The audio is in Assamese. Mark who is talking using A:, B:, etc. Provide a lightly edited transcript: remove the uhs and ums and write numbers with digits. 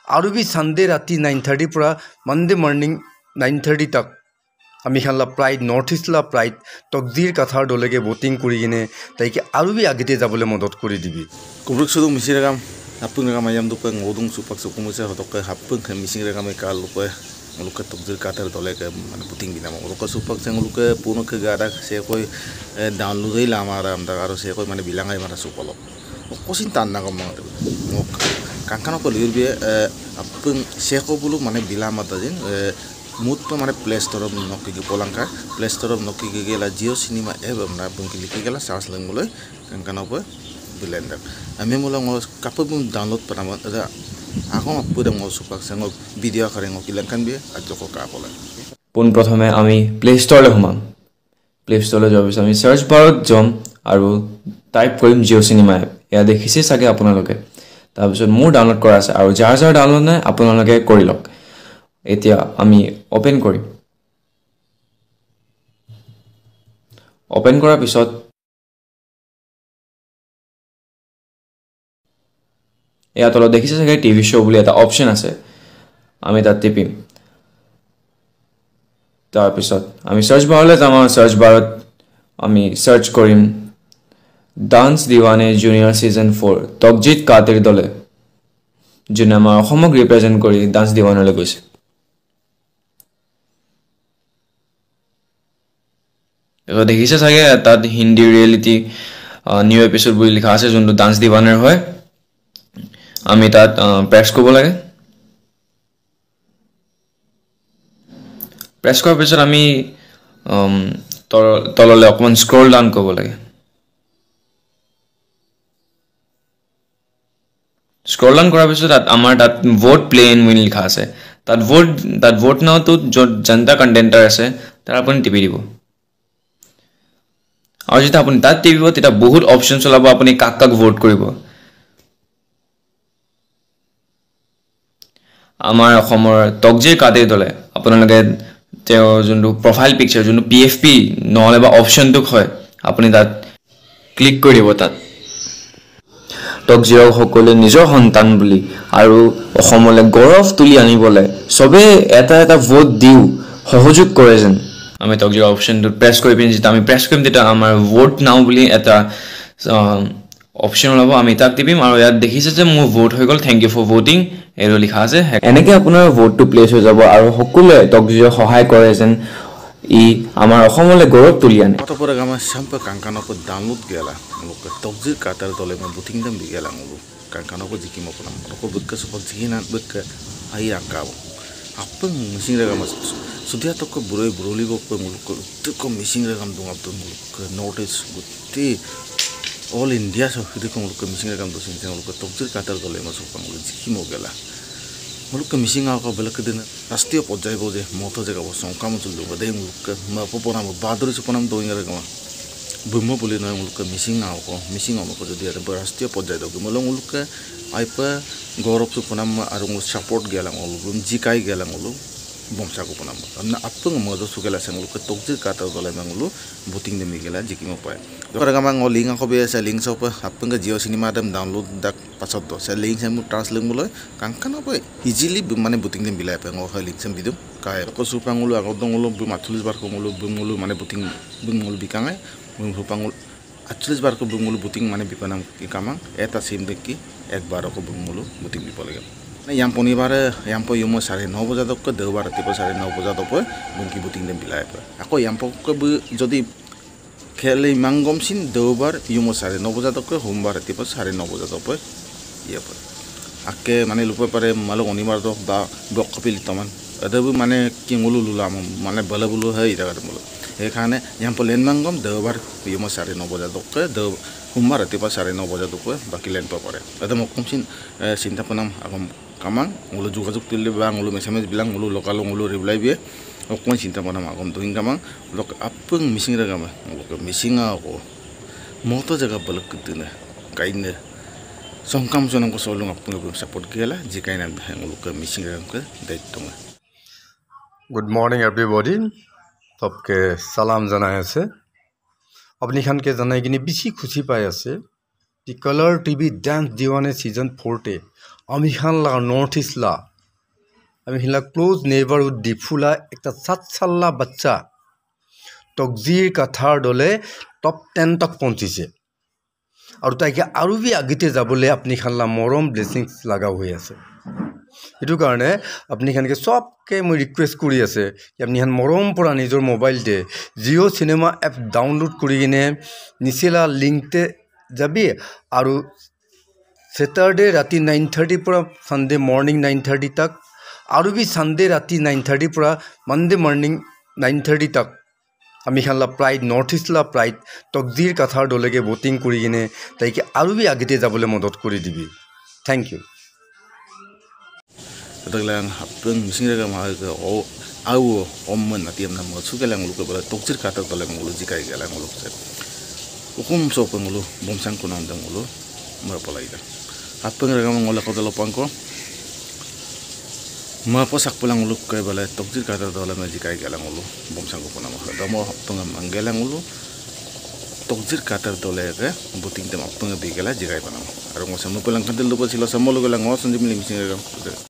A: আৰু বি সানডে ৰাতি 9:30 পৰা মনডে মৰ্নিং 9:30 तक আমি খানলা প্ৰায় নৰ্থ ইষ্টলা প্ৰায় তকদিৰ কাথাৰ দলেকে ভোটিং কৰি কিনে তাইকে আৰু বি আগতে যাবলৈ মদত কৰি দিবি
B: কুব্ৰুক সুদুং মিছিৰাগাম হাপুং ৰাগাম আয়াম দুপে ngodung supak sukumuse hotokকে হাপুং মিছিৰাগামে কাল লোকে লোকে তকদিৰ কাথাৰ দলেকে মানে ভোটিং বিনাম লোকে সুপাক চেং লোকে পুনকে গাডা সে কই ডাউনলোডই লামাৰ আমদা আৰু সে কই মানে বিলাঙাই মাৰা সুপলক কসিন টান নাগম মোক কাংকানো কলিৰ বি হাপুং সে কবুলু মানে বিলামাদাজিন মুত মানে প্লে স্টোর নকি পোলাঙ্কা প্লে স্টোর নকি গেলা জিও সিনেমা এপ আমরা বুকি লিখি গেলা সার্চ লঙ্গলৈ কানকানপ বিলেন্ডার আমি মোলা কাপড় ডাউনলোড পারাম এখন পুরে মো সুপাক সঙ্গ ভিডিও করে নকি লঙ্কান বি আজক কাপলা
C: পোন প্রথমে আমি প্লে স্টোরলে সোমাম প্লে স্টোরলে যোৱাৰ পিছত আমি সাৰ্চ বাৰত যাম আৰু টাইপ কৰিম জিও সিনেমা এপ এয়া দেখিছে চাগে আপোনালোকে তাৰপিছত মোৰ ডাউনলোড কৰা আছে আৰু যাৰ যাৰ ডাউনলোড নাই আপোনালোকে কৰি লওক এতিয়া আমি ওপেন কৰিম ওপেন কৰাৰ পিছত এয়া তলত দেখিছে চাগে টিভি শ্ব' বুলি এটা অপশ্যন আছে আমি তাত টিপিম তাৰপিছত আমি সাৰ্চ বাৰলৈ যাম আৰু সাৰ্চ বাৰত আমি সাৰ্চ কৰিম ডান্স দিৱানে জুনিয়ৰ সিজন 4 তকজিত কাতিৰ দলে যোনে আমাৰ অসমক ৰিপ্ৰেজেণ্ট কৰি ডান্স দিৱানলৈ গৈছে এটা দেখিছে চাগে তাত হিন্দী ৰিয়েলিটি নিউ এপিসোড বুলি লিখা আছে যোনটো ডান্স দিৱানৰ হয় আমি তাত প্ৰেছ কৰিব লাগে প্ৰেছ কৰাৰ পিছত আমি তললৈ অকমান স্ক্ৰল ডাউন কৰিব লাগে স্ক্ৰল ডাউন কৰাৰ পিছত আমাৰ তাত ভোট প্লে এণ্ড উইন লিখা আছে তাত ভোট নাওটো য'ত জনতা কণ্টেণ্টাৰ আছে তাৰ আপুনি টিপি দিব আৰু যেতিয়া আপুনি তাত টিপিব তেতিয়া বহুত অপশ্যন ওলাব আপুনি কাক কাক ভোট কৰিব আমাৰ অসমৰ তকজিৰ কাতিৰ দলে আপোনালোকে তেওঁ যোনটো প্ৰফাইল পিকচাৰ যোনটো পিএফপি নহলে বা অপশ্যনটোক হয় আপুনি তাত ক্লিক কৰি দিব তাত তকজিৰক সকলোৱে নিজৰ সন্তান বুলি আৰু অসমলৈ গৌৰৱ তুলি আনিবলৈ সবে এটা এটা ভোট দিও সহযোগ কৰে যেন আমি তকজিৰ অপশ্যনটো প্ৰেছ কৰি পিনি যেতিয়া আমি প্ৰেছ কৰিম তেতিয়া আমাৰ ভোট নাও বুলি এটা অপশ্যন ওলাব আমি তাক টিপিম আৰু ইয়াত দেখিছে যে মোৰ ভোট হৈ গ'ল থেংক ইউ ফৰ ভোটিং এৰো লিখা আছে এনেকৈ আপোনাৰ ভোটটো প্লেচ হৈ যাব আৰু সকলোৱে তকজিৰক সহায় কৰে যেন ই আমাৰ অসমলৈ গৌৰৱ তুলি আনে
B: পরে গামা সাম্পা কাংকানপ ডাউনলোড গেলা লোকে তকজির কাতার দলে মে বুথিং দম বিগেলা মুলু কাংকানপ জিকিম পনাম লোক বুক্কা সুপাক জিকিনা বুক্কা আই আকাব আপং মিসিং রে গামা সুদিয়া তক বুরই বুরলি গক মুলুক তক মিসিং রে গাম দং আপ মুলুক নোটিস গুতি অল ইন্ডিয়া সব হিদক মুলুক মিসিং রে গাম দো সিং মুলুক তকজির কাতার দলে মে সুপাং মুলুক জিকিম গেলা মুলুক মিসিং আকা বেলক দিন রাষ্ট্রীয় পর্যায়ে গো যে মতো জায়গা সংকাম চলল বদে মুলুক পপনাম বাদুরি সুপনাম দইং রে গামা ব্রহ্ম বলি নয় মুলুক মিসিং আকা মিসিং আমক যদি আর রাষ্ট্রীয় পর্যায়ে দগ মল মুলুক আইপা গৌরব সুপনাম আর সাপোর্ট গেলাম মুলুক জিকাই গেলাম মুলুক বমসাকো পনাম না আপং মজো সুগেলা সে মুলুক তকজির কাতার দলে মুলুক ভোটিং দে মিগেলা জিকিম পায় দরা গামা লিং আকবে সে লিং সপ আপং জিও সিনেমা দম ডাউনলোড দাক পাছত সে লিং সে মু ট্রান্সলেট মুলয় কাংকানা পায় ইজিলি মানে ভোটিং দে মিলাই পায় হয় লিং সে বিদম কায় কো সুপাঙ্গুলো আগদঙ্গুলো 48 বার কমুলো বুমুলো মানে ভোটিং বুমুলো বিকাঙায় সুপাঙ্গুল 48 বার কো বুমুলো ভোটিং মানে বিপানাম কি কামাং এটা সিম দেখি একবার কো বুমুলো ভোটিং বিপ লাগে ইয়াম শনিবাৰে ইয়াম ইয়ম 9:30 বজাতকৈ দেওবাৰ ৰাতিপুৱা 9:30 বজাতকৈ বুকি ভোটিং দে বিলাই পায় আকৌ ইয়াম যদি খেলে ইমান গমচিন দেওবাৰ ইয়ম 9:30 বজাতকৈ সোমবাৰ ৰাতিপুৱা 9:30 বজাতকৈ ইয়ে পায় আকে মানে লুপে পাৰে মালক অনিবাৰ বা বকপিল তমান এদবু মানে কিঙুলু লুলাম মানে বলে বলু হয় এটা মল এখানে ইয়াম লেন মাংগম দেওবাৰ ইয়ম 9:30 বজাতকৈ সোমবাৰ ৰাতিপুৱা 9:30 বজাতকৈ বাকি লেন পারে এটা মকমচিন চিন্তা পনাম আগম কামাং মুলো যোগাযোগ তুললে বা মুলো মেসেজ বিলাক মুলো লোকাল মুলো রিপ্লাই বিয়ে অকমান চিন্তা পনাম আগম দুই কামাং লোক আপং মিসিং রে গামা লোক মিসিং আকো মতো জায়গা বলক দিনে কাইনে সংকাম জনম को सोलुंग আপং সাপোর্ট গেলা জিকাইনা লোক মিসিং রে গামকে দায়িত্ব
A: गुड मॉर्निंग एवरीबॉडी सबके सलाम जनाय আছে আপনি খানকে জানাই কিনে বেশি খুশি পাই আছে The Color TV Dance Diwane Season 4 আমি খানলা নর্থ ইস্টলা আমি হিলা ক্লোজ নেইবারহুড ডিফুলা একটা 7 সাল্লা বাচ্চা তকজির কাথার দলে টপ 10 তক পৌঁছিছে আৰু তাইকে আৰু বি আগিতে যাবলৈ আপুনি খানলা মৰম ব্লেছিংছ লাগা হৈ আছে এটো কাৰণে আপুনি খানকে সবকে মই ৰিকুৱেষ্ট কৰি আছে কি আপুনি খান মৰম পৰা নিজৰ মোবাইলতে জিঅ' সিনেমা এপ ডাউনলোড কৰি কিনে নিচিলা লিংকতে যাবি আৰু Saturday राति 9:30 পৰা Sunday morning 9:30 तक আৰু বি Sunday राति 9:30 পৰা Monday morning 9:30 तक আমি খানলা প্ৰাইড নৰ্থ ইষ্টলা প্ৰাইড তকজিৰ কাথাৰ দলেগে ভোটিং কৰি কিনে তাইকে আৰু বি আগিতে যাবলৈ মদত কৰি দিবি thank you
B: Taglang hapeng mising ma o au ommen atiam nam su galang lu ko bala tokjir kata tole ngulu jikai galang lu se hukum so pengulu bom sang kunang dang ulu mar palaida hapeng raga ngola ko dalo pangko ma posak pulang ulu kai bala tokjir kata tole ma jikai galang ulu bom sang kunang damo hapeng manggalang ulu tokjir kata tole ke buting tem hapeng bi gala jikai panam aro ngosa mo pulang kantel lu silo samolo galang ngosan jimli mising raga